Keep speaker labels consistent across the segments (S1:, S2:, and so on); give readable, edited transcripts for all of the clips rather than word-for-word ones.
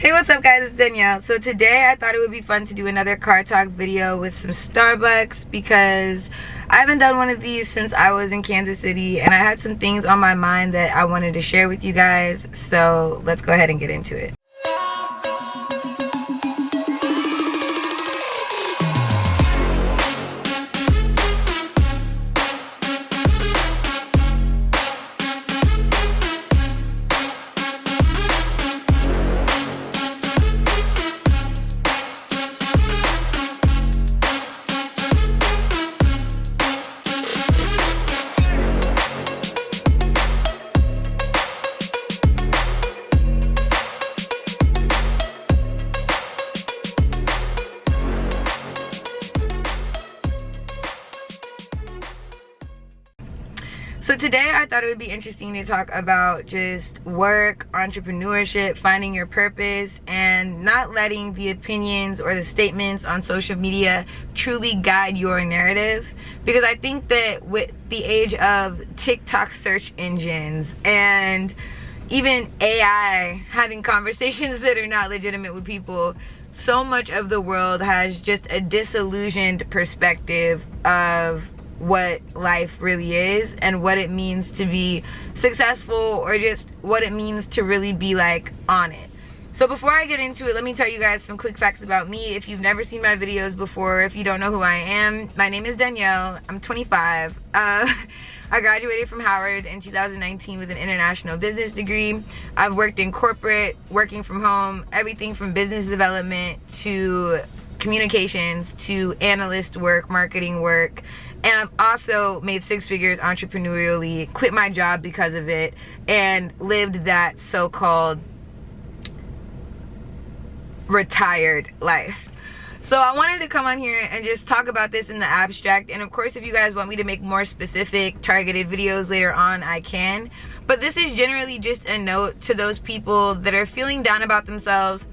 S1: Hey, what's up guys, it's Danielle. So today I thought it would be fun to do another car talk video with some Starbucks because I haven't done one of these since I was in Kansas City and I had some things on my mind that I wanted to share with you guys. So let's go ahead and get into it. So today I thought it would be interesting to talk about just work, entrepreneurship, finding your purpose, and not letting the opinions or the statements on social media truly guide your narrative. Because I think that with the age of TikTok search engines and even AI having conversations that are not legitimate with people, so much of the world has just a disillusioned perspective of what life really is and what it means to be successful, or just what it means to really be like on it. So before I get into it, let me tell you guys some quick facts about me. If you've never seen my videos before, if you don't know who I am, my name is Danielle. I'm 25. I graduated from Howard in 2019 with an international business degree. I've worked in corporate, working from home, everything from business development to communications to analyst work, marketing work. And I've also made 6 figures entrepreneurially, quit my job because of it, and lived that so-called retired life. So I wanted to come on here and just talk about this in the abstract. And of course, if you guys want me to make more specific targeted videos later on, I can. But this is generally just a note to those people that are feeling down about themselves,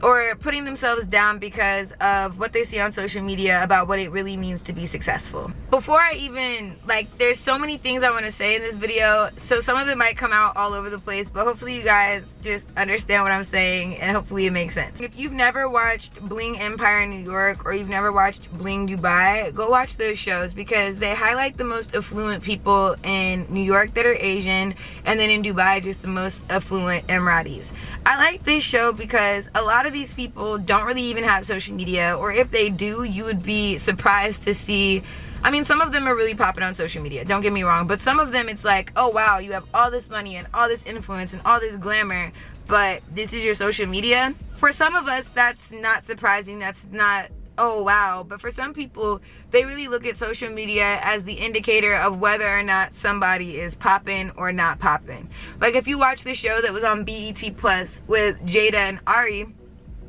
S1: or putting themselves down because of what they see on social media about what it really means to be successful. Before I even, there's so many things I want to say in this video, so some of it might come out all over the place, but hopefully you guys just understand what I'm saying and hopefully it makes sense. If you've never watched Bling Empire New York or you've never watched Bling Dubai, go watch those shows because they highlight the most affluent people in New York that are Asian, and then in Dubai just the most affluent Emiratis. I like this show because a lot of these people don't really even have social media, or if they do, you would be surprised to see. I mean, some of them are really popping on social media, don't get me wrong, but some of them it's like, oh wow, you have all this money and all this influence and all this glamour, but this is your social media. For some of us, that's not surprising, that's not, oh wow, but for some people, they really look at social media as the indicator of whether or not somebody is popping or not popping. Like if you watch the show that was on BET Plus with Jada and Ari,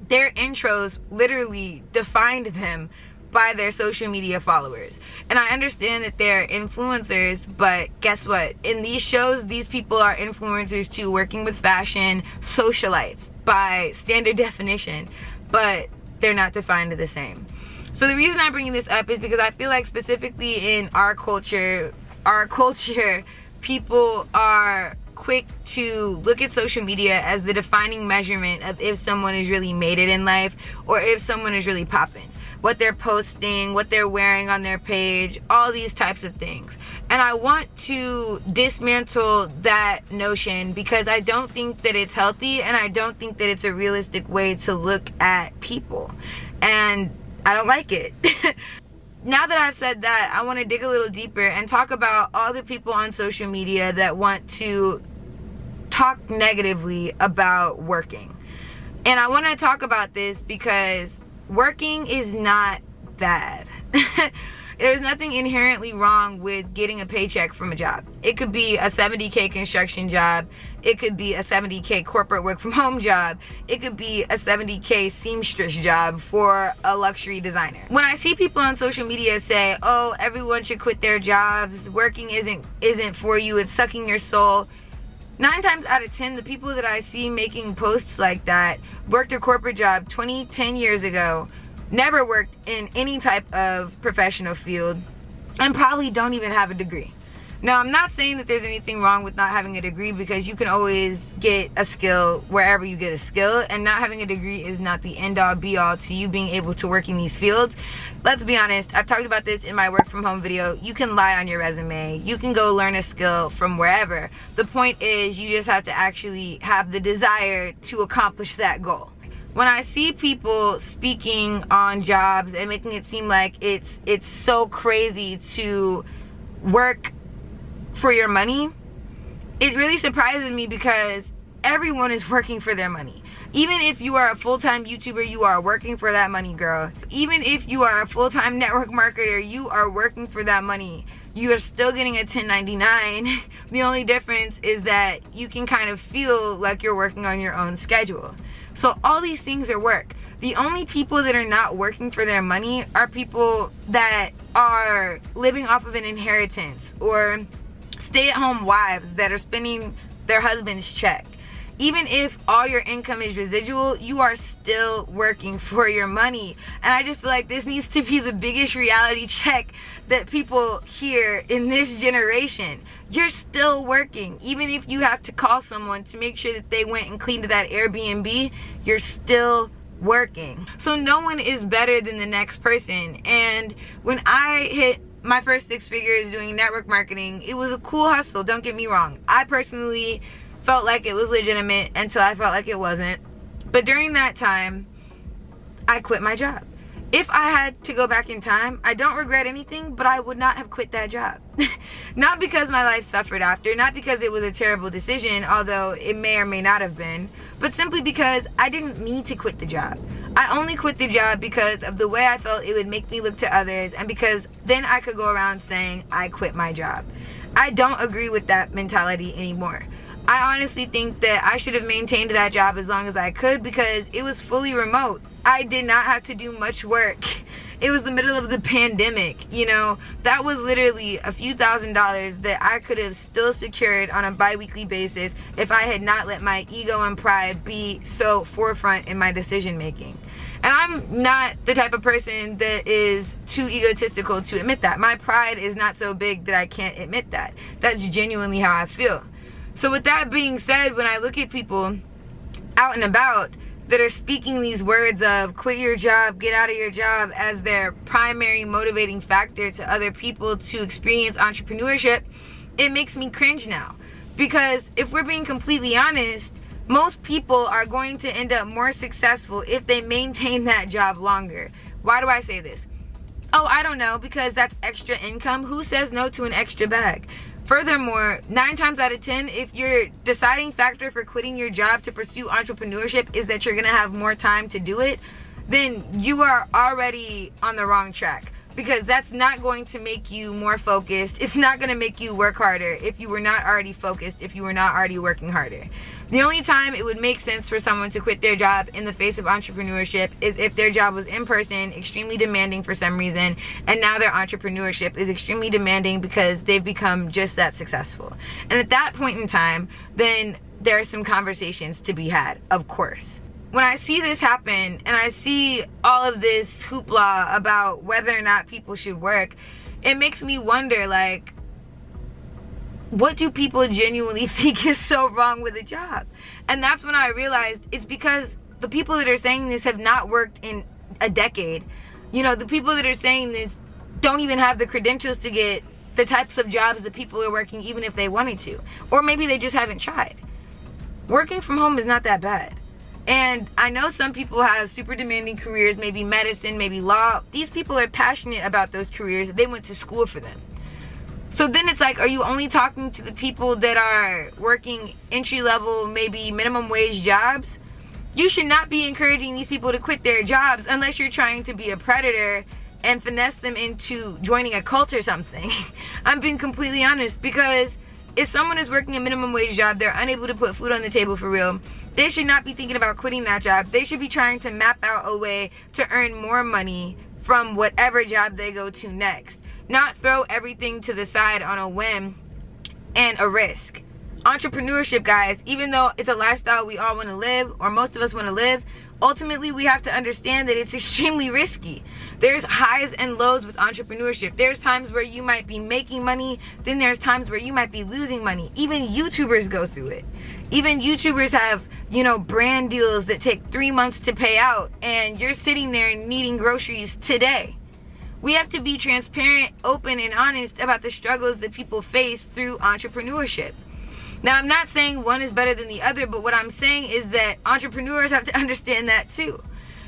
S1: their intros literally defined them by their social media followers. And I understand that they're influencers, but guess what? In these shows, these people are influencers too, working with fashion, socialites by standard definition, but they're not defined the same. So the reason I'm bringing this up is because I feel like specifically in our culture, people are quick to look at social media as the defining measurement of if someone has really made it in life or if someone is really popping. What they're posting, what they're wearing on their page, all these types of things. And I want to dismantle that notion because I don't think that it's healthy, and I don't think that it's a realistic way to look at people. And I don't like it. Now that I've said that, I want to dig a little deeper and talk about all the people on social media that want to talk negatively about working. And I want to talk about this because working is not bad. There's nothing inherently wrong with getting a paycheck from a job. It could be a 70K construction job. It could be a 70K corporate work from home job. It could be a 70K seamstress job for a luxury designer. When I see people on social media say, oh, everyone should quit their jobs, working isn't for you, it's sucking your soul, 9 times out of 10, the people that I see making posts like that worked a corporate job 10 years ago, never worked in any type of professional field, and probably don't even have a degree. Now, I'm not saying that there's anything wrong with not having a degree, because you can always get a skill wherever you get a skill, and not having a degree is not the end all be all to you being able to work in these fields. Let's be honest, I've talked about this in my work from home video. You can lie on your resume, you can go learn a skill from wherever. The point is, you just have to actually have the desire to accomplish that goal. When I see people speaking on jobs and making it seem like it's so crazy to work for your money, it really surprises me, because everyone is working for their money. Even if you are a full-time YouTuber, you are working for that money, girl. Even if you are a full-time network marketer, you are working for that money. You are still getting a 1099. The only difference is that you can kind of feel like you're working on your own schedule. So all these things are work. The only people that are not working for their money are people that are living off of an inheritance, or stay-at-home wives that are spending their husband's check. Even if all your income is residual, you are still working for your money. And I just feel like this needs to be the biggest reality check that people hear in this generation. You're still working. Even if you have to call someone to make sure that they went and cleaned that Airbnb, you're still working. So no one is better than the next person. And when I hit my first 6 figures doing network marketing, it was a cool hustle, don't get me wrong. I personally felt like it was legitimate until I felt like it wasn't. But during that time, I quit my job. If I had to go back in time, I don't regret anything, but I would not have quit that job. Not because my life suffered after, not because it was a terrible decision, although it may or may not have been, but simply because I didn't need to quit the job. I only quit the job because of the way I felt it would make me look to others, and because then I could go around saying I quit my job. I don't agree with that mentality anymore. I honestly think that I should have maintained that job as long as I could, because it was fully remote. I did not have to do much work. It was the middle of the pandemic, you know. That was literally a few $1,000s that I could have still secured on a bi-weekly basis if I had not let my ego and pride be so forefront in my decision making. And I'm not the type of person that is too egotistical to admit that. My pride is not so big that I can't admit that. That's genuinely how I feel. So with that being said, when I look at people out and about that are speaking these words of quit your job, get out of your job as their primary motivating factor to other people to experience entrepreneurship, it makes me cringe now. Because if we're being completely honest, most people are going to end up more successful if they maintain that job longer. Why do I say this? Oh, I don't know, because that's extra income. Who says no to an extra bag? Furthermore, 9 times out of 10, if your deciding factor for quitting your job to pursue entrepreneurship is that you're gonna have more time to do it, then you are already on the wrong track, because that's not going to make you more focused. It's not gonna make you work harder if you were not already focused, if you were not already working harder. The only time it would make sense for someone to quit their job in the face of entrepreneurship is if their job was in person, extremely demanding for some reason, and now their entrepreneurship is extremely demanding because they've become just that successful. And at that point in time, then there are some conversations to be had, of course. When I see this happen and I see all of this hoopla about whether or not people should work, it makes me wonder, like, what do people genuinely think is so wrong with a job? And that's when I realized it's because the people that are saying this have not worked in a decade. You know, the people that are saying this don't even have the credentials to get the types of jobs that people are working, even if they wanted to. Or maybe they just haven't tried. Working from home is not that bad. And I know some people have super demanding careers, maybe medicine, maybe law. These people are passionate about those careers. They went to school for them. So then it's like, are you only talking to the people that are working entry-level, maybe minimum wage jobs? You should not be encouraging these people to quit their jobs unless you're trying to be a predator and finesse them into joining a cult or something. I'm being completely honest, because if someone is working a minimum wage job, they're unable to put food on the table for real, they should not be thinking about quitting that job. They should be trying to map out a way to earn more money from whatever job they go to next. Not throw everything to the side on a whim and a risk. entrepreneurship, guys, even though it's a lifestyle we all want to live, or most of us want to live, ultimately we have to understand that it's extremely risky. There's highs and lows with entrepreneurship. There's times where you might be making money, then there's times where you might be losing money. Even YouTubers go through it. Even YouTubers have, you know, brand deals that take 3 months to pay out, and you're sitting there needing groceries today. We have to be transparent, open, and honest about the struggles that people face through entrepreneurship. Now, I'm not saying one is better than the other, but what I'm saying is that entrepreneurs have to understand that too.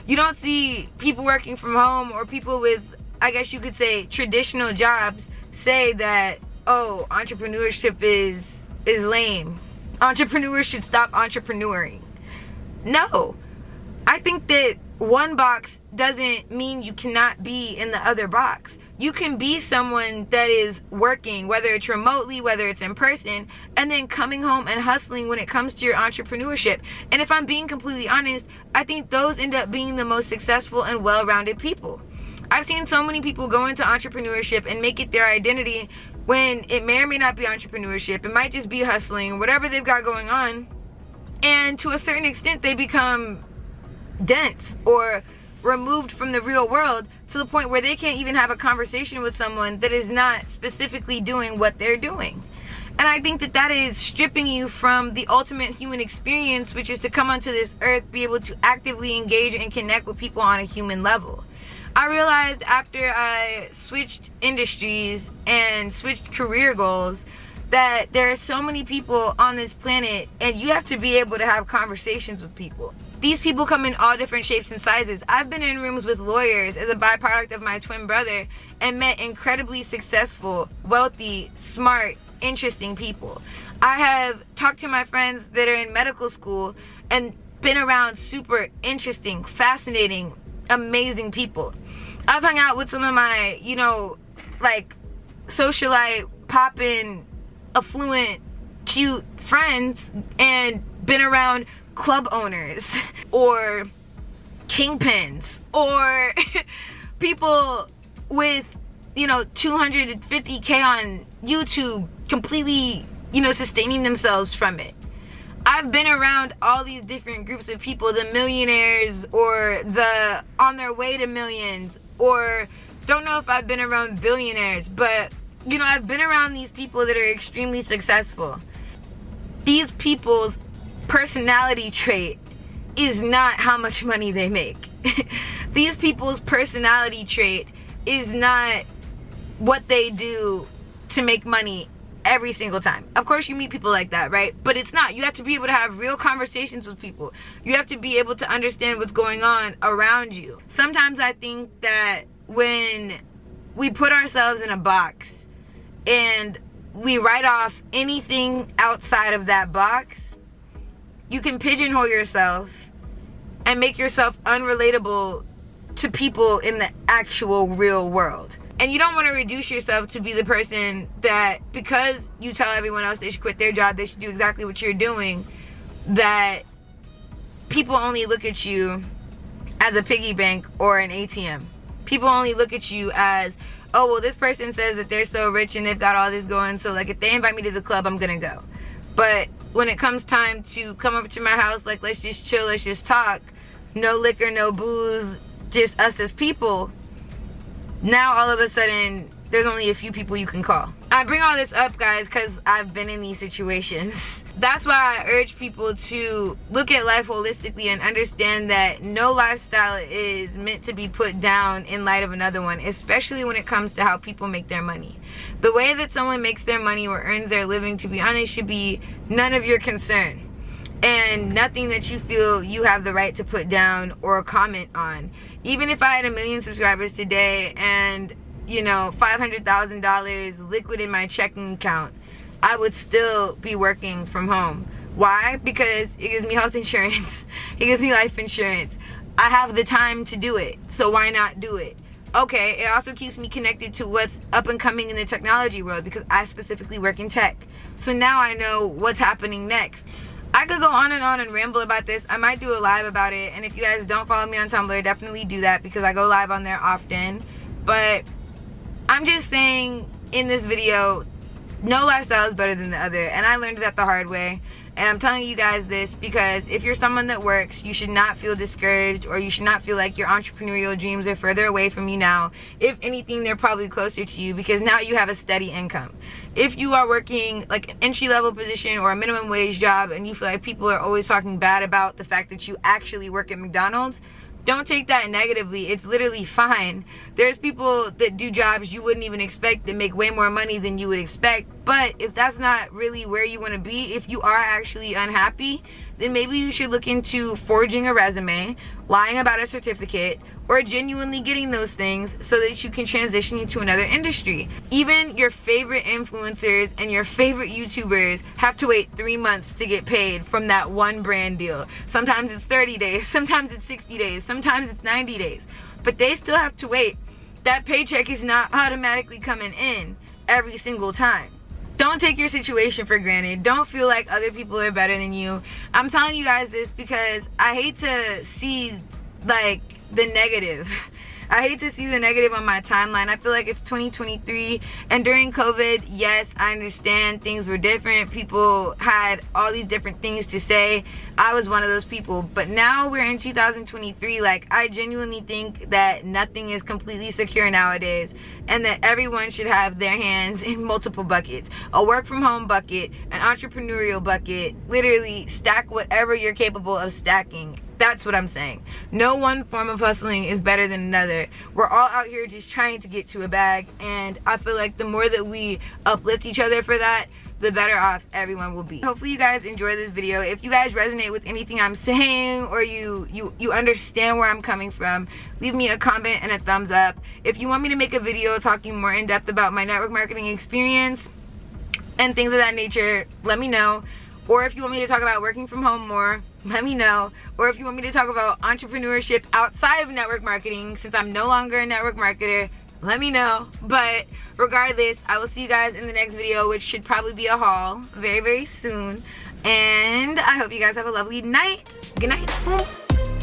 S1: You don't see people working from home or people with, I guess you could say, traditional jobs say that, oh, entrepreneurship is lame. Entrepreneurs should stop entrepreneuring. No. I think that one box doesn't mean you cannot be in the other box. You can be someone that is working, whether it's remotely, whether it's in person, and then coming home and hustling when it comes to your entrepreneurship. And if I'm being completely honest, I think those end up being the most successful and well-rounded people. I've seen so many people go into entrepreneurship and make it their identity when it may or may not be entrepreneurship. It might just be hustling, whatever they've got going on. And to a certain extent, they become dense or removed from the real world to the point where they can't even have a conversation with someone that is not specifically doing what they're doing. And I think that that is stripping you from the ultimate human experience, which is to come onto this earth, be able to actively engage and connect with people on a human level. I realized after I switched industries and switched career goals that there are so many people on this planet, and you have to be able to have conversations with people. These people come in all different shapes and sizes. I've been in rooms with lawyers as a byproduct of my twin brother and met incredibly successful, wealthy, smart, interesting people. I have talked to my friends that are in medical school and been around super interesting, fascinating, amazing people. I've hung out with some of my, you know, like socialite, poppin', affluent, cute friends and been around club owners or kingpins or people with, you know, 250K on YouTube, completely, you know, sustaining themselves from it. I've been around all these different groups of people, the millionaires or the on their way to millions, or don't know if I've been around billionaires, but you know, I've been around these people that are extremely successful. These people's personality trait is not how much money they make. These people's personality trait is not what they do to make money every single time. Of course you meet people like that, right? But it's not. You have to be able to have real conversations with people. You have to be able to understand what's going on around you. Sometimes I think that when we put ourselves in a box and we write off anything outside of that box, you can pigeonhole yourself and make yourself unrelatable to people in the actual real world. And you don't want to reduce yourself to be the person that, because you tell everyone else they should quit their job, they should do exactly what you're doing, that people only look at you as a piggy bank or an ATM. People only look at you as, oh, well, this person says that they're so rich and they've got all this going, so like if they invite me to the club, I'm gonna go. But when it comes time to come over to my house, like let's just chill, let's just talk, no liquor, no booze, just us as people, now all of a sudden there's only a few people you can call. I bring all this up, guys, because I've been in these situations. That's why I urge people to look at life holistically and understand that no lifestyle is meant to be put down in light of another one, especially when it comes to how people make their money. The way that someone makes their money or earns their living, to be honest, should be none of your concern, and nothing that you feel you have the right to put down or comment on. Even if I had 1 million subscribers today and, you know, $500,000 liquid in my checking account, I would still be working from home. Why? Because it gives me health insurance. It gives me life insurance. I have the time to do it, so why not do it? Okay, it also keeps me connected to what's up and coming in the technology world because I specifically work in tech. So now I know what's happening next. I could go on and ramble about this. I might do a live about it, and if you guys don't follow me on Tumblr, definitely do that because I go live on there often. But I'm just saying in this video, No lifestyle is better than the other, and I learned that the hard way. And I'm telling you guys this because if you're someone that works, you should not feel discouraged, or you should not feel like your entrepreneurial dreams are further away from you now. If anything, they're probably closer to you because now you have a steady income. If you are working like an entry-level position or a minimum wage job and you feel like people are always talking bad about the fact that you actually work at McDonald's, don't take that negatively. It's literally fine. There's people that do jobs you wouldn't even expect that make way more money than you would expect. But if that's not really where you want to be, if you are actually unhappy, then maybe you should look into forging a resume, lying about a certificate, or genuinely getting those things so that you can transition into another industry. Even your favorite influencers and your favorite YouTubers have to wait 3 months to get paid from that one brand deal. Sometimes it's 30 days, sometimes it's 60 days, sometimes it's 90 days, but they still have to wait. That paycheck is not automatically coming in every single time. Don't take your situation for granted. Don't feel like other people are better than you. I'm telling you guys this because I hate to see like the negative. I hate to see the negative on my timeline. I feel like it's 2023, and during COVID, yes, I understand things were different. People had all these different things to say. I was one of those people, but now we're in 2023. Like, I genuinely think that nothing is completely secure nowadays, and that everyone should have their hands in multiple buckets. A work from home bucket, an entrepreneurial bucket, literally stack whatever you're capable of stacking. That's what I'm saying. No one form of hustling is better than another. We're all out here just trying to get to a bag, and I feel like the more that we uplift each other for that, the better off everyone will be. Hopefully you guys enjoy this video. If you guys resonate with anything I'm saying, or you understand where I'm coming from, leave me a comment and a thumbs up. If you want me to make a video talking more in depth about my network marketing experience and things of that nature, let me know. Or if you want me to talk about working from home more, let me know. Or if you want me to talk about entrepreneurship outside of network marketing, since I'm no longer a network marketer, let me know. But regardless, I will see you guys in the next video, which should probably be a haul very, very soon. And I hope you guys have a lovely night. Good night.